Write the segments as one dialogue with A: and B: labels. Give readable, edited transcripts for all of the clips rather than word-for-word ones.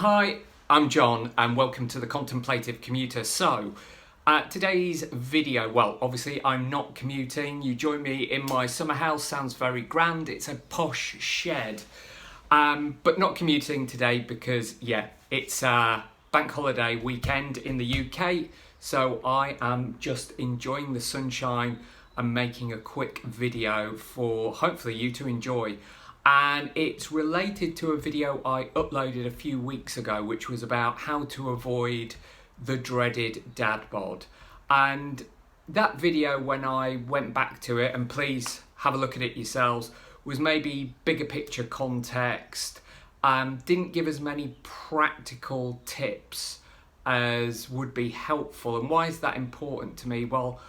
A: Hi, I'm John and welcome to the Contemplative Commuter. So, today's video, well, obviously I'm not commuting. You join me in my summer house, sounds very grand. It's a posh shed, but not commuting today because, it's a bank holiday weekend in the UK. So I am just enjoying the sunshine and making a quick video for hopefully you to enjoy. And it's related to a video I uploaded a few weeks ago, which was about how to avoid the dreaded dad bod. And that video, when I went back to it, and please have a look at it yourselves, was maybe bigger picture context, didn't give as many practical tips as would be helpful. And why is that important to me? Well,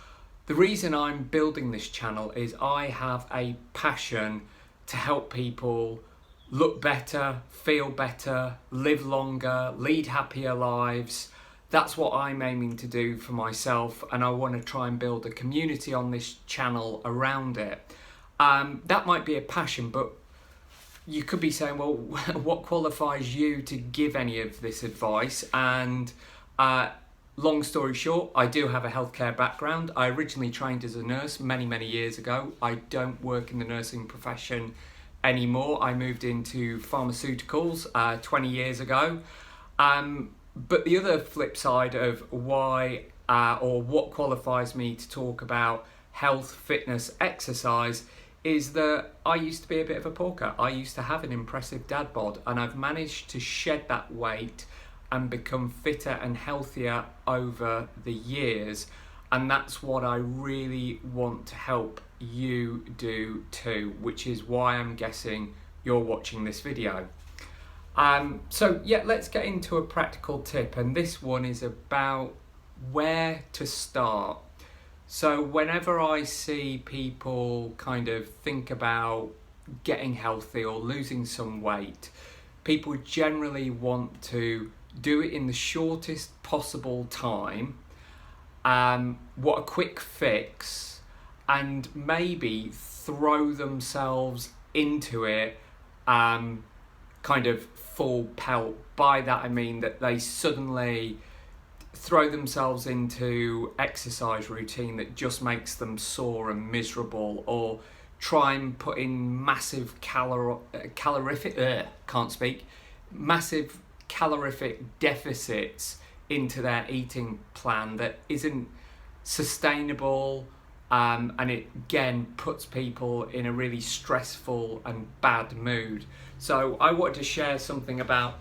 A: the reason I'm building this channel is I have a passion to help people look better, feel better, live longer, lead happier lives. That's what I'm aiming to do for myself, and I want to try and build a community on this channel around it. That might be a passion, but you could be saying, well, what qualifies you to give any of this advice? And long story short, I do have a healthcare background. I originally trained as a nurse many years ago. I don't work in the nursing profession anymore. I moved into pharmaceuticals 20 years ago. But the other flip side of why or what qualifies me to talk about health, fitness, exercise is that I used to be a bit of a porker. I used to have an impressive dad bod, and I've managed to shed that weight and become fitter and healthier over the years. And that's what I really want to help you do too, which is why I'm guessing you're watching this video. Let's get into a practical tip, and this one is about where to start. So whenever I see people kind of think about getting healthy or losing some weight, people generally want to do it in the shortest possible time, what a quick fix, and maybe throw themselves into it kind of full pelt. By that I mean that they suddenly throw themselves into exercise routine that just makes them sore and miserable, or try and put in massive massive calorific deficits into their eating plan that isn't sustainable, and it again puts people in a really stressful and bad mood. So I wanted to share something about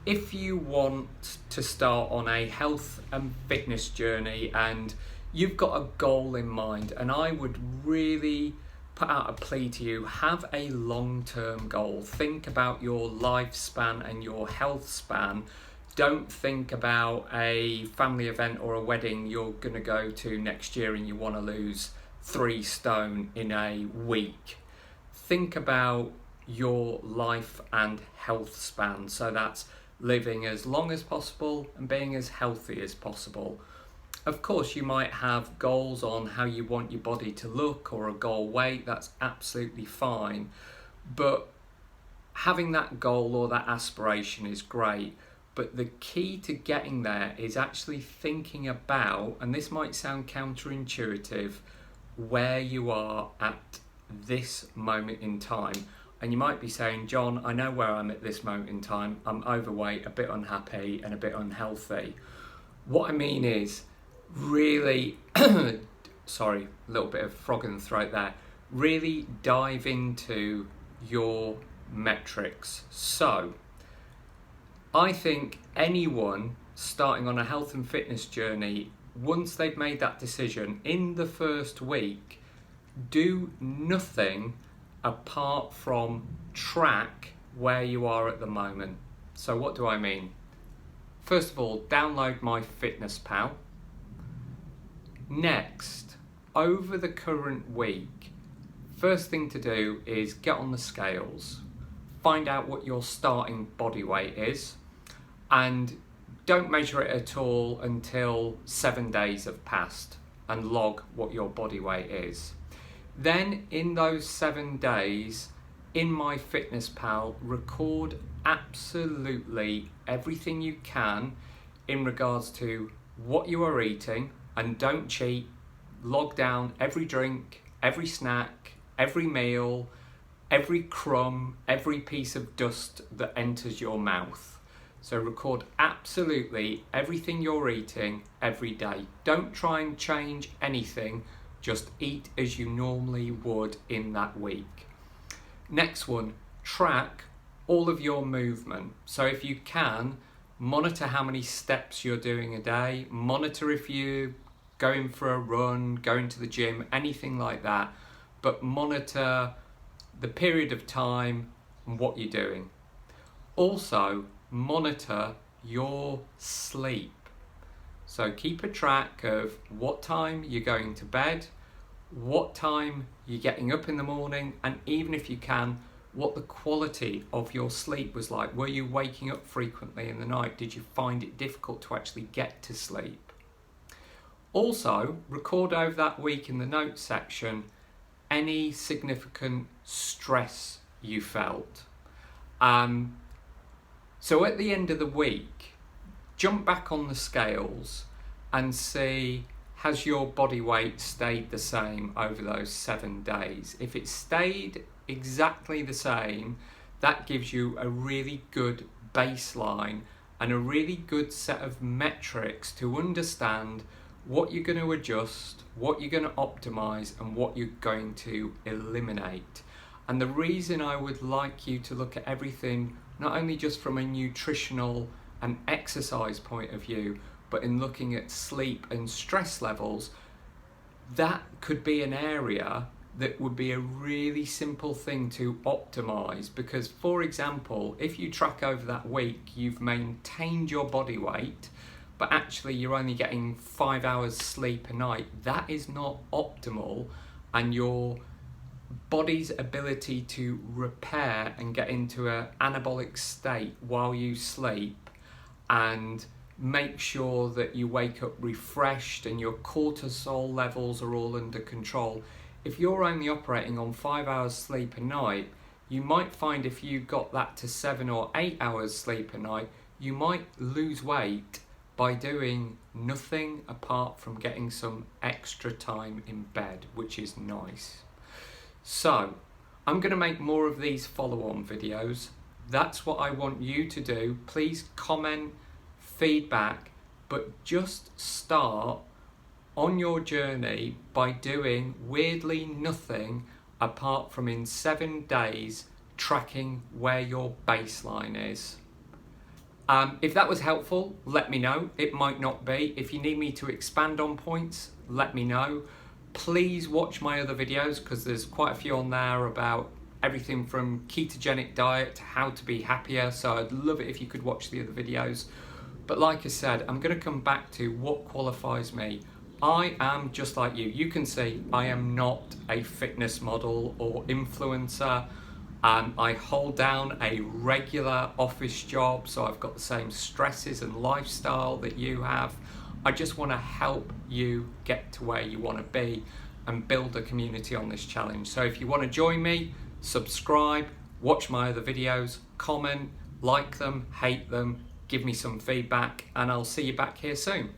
A: if you want to start on a health and fitness journey and you've got a goal in mind, and I would really put out a plea to you, have a long-term goal. Think about your lifespan and your health span. Don't think about a family event or a wedding you're going to go to next year and you want to lose 3 stone in a week. Think about your life and health span. So that's living as long as possible and being as healthy as possible. Of course, you might have goals on how you want your body to look or a goal weight. That's absolutely fine. But having that goal or that aspiration is great. But the key to getting there is actually thinking about, and this might sound counterintuitive, where you are at this moment in time. And you might be saying, John, I know where I'm at this moment in time. I'm overweight, a bit unhappy and a bit unhealthy. What I mean is, really, sorry, a little bit of frog in the throat there, really dive into your metrics. So I think anyone starting on a health and fitness journey, once they've made that decision, in the first week, do nothing apart from track where you are at the moment. So what do I mean? First of all, download MyFitnessPal. Next, over the current week, first thing to do is get on the scales, find out what your starting body weight is, and don't measure it at all until 7 days have passed, and log what your body weight is. Then in those 7 days, in MyFitnessPal, record absolutely everything you can in regards to what you are eating, and don't cheat. Log down every drink, every snack, every meal, every crumb, every piece of dust that enters your mouth. So record absolutely everything you're eating every day. Don't try and change anything, just eat as you normally would in that week. Next one, track all of your movement. So if you can, monitor how many steps you're doing a day, monitor if you're going for a run, going to the gym, anything like that, but monitor the period of time and what you're doing. Also, monitor your sleep. So keep a track of what time you're going to bed, what time you're getting up in the morning, and even if you can, what the quality of your sleep was like. Were you waking up frequently in the night? Did you find it difficult to actually get to sleep? Also, record over that week in the notes section any significant stress you felt. So at the end of the week, jump back on the scales and see, has your body weight stayed the same over those 7 days? If it stayed exactly the same, that gives you a really good baseline and a really good set of metrics to understand what you're going to adjust, what you're going to optimize, and what you're going to eliminate. And the reason I would like you to look at everything, not only just from a nutritional and exercise point of view, but in looking at sleep and stress levels, that could be an area that would be a really simple thing to optimize. Because, for example, if you track over that week, you've maintained your body weight, but actually you're only getting 5 hours sleep a night, that is not optimal, and your body's ability to repair and get into an anabolic state while you sleep and make sure that you wake up refreshed and your cortisol levels are all under control. If you're only operating on 5 hours sleep a night, you might find if you got that to 7 or 8 hours sleep a night, you might lose weight by doing nothing apart from getting some extra time in bed, which is nice. So I'm going to make more of these follow-on videos. That's what I want you to do. Please comment, feedback, but just start on your journey by doing weirdly nothing apart from in 7 days tracking where your baseline is. If that was helpful, let me know. It might not be. If you need me to expand on points, let me know. Please watch my other videos, because there's quite a few on there about everything from ketogenic diet to how to be happier. So I'd love it if you could watch the other videos. But like I said, I'm going to come back to what qualifies me. I am just like you. You can see I am not a fitness model or influencer. I hold down a regular office job, so I've got the same stresses and lifestyle that you have. I just want to help you get to where you want to be and build a community on this challenge. So if you want to join me, subscribe, watch my other videos, comment, like them, hate them, give me some feedback, and I'll see you back here soon.